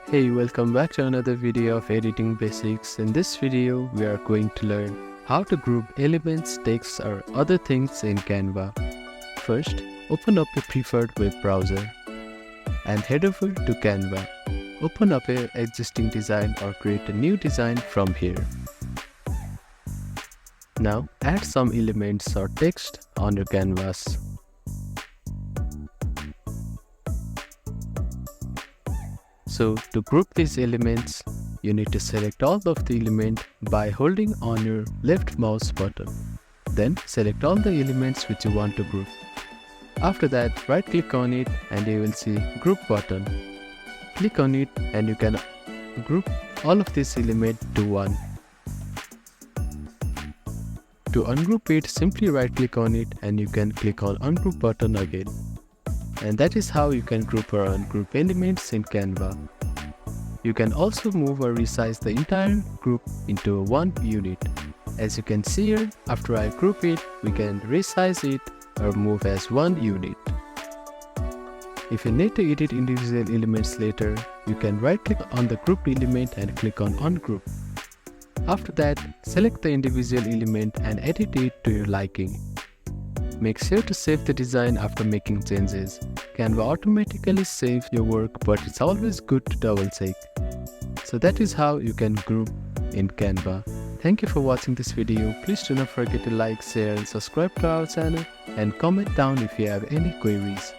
Hey, welcome back to another video of editing basics. In this video, we are going to learn how to group elements, text or other things in Canva. First, open up your preferred web browser and head over to Canva. Open up your existing design or create a new design from here. Now, add some elements or text on your canvas. So to group these elements, you need to select all of the element by holding on your left mouse button. Then select all the elements which you want to group. After that, right click on it and you will see group button. Click on it and you can group all of this element to one. To ungroup it, simply right click on it and you can click on ungroup button again. And that is how you can group or ungroup elements in Canva. You can also move or resize the entire group into one unit. As you can see here, after I group it, we can resize it or move as one unit. If you need to edit individual elements later, you can right click on the grouped element and click on ungroup. After that, select the individual element and edit it to your liking. Make sure to save the design after making changes. Canva automatically saves your work, but it's always good to double check. So that is how you can group in Canva. Thank you for watching this video. Please do not forget to like, share and subscribe to our channel and comment down if you have any queries.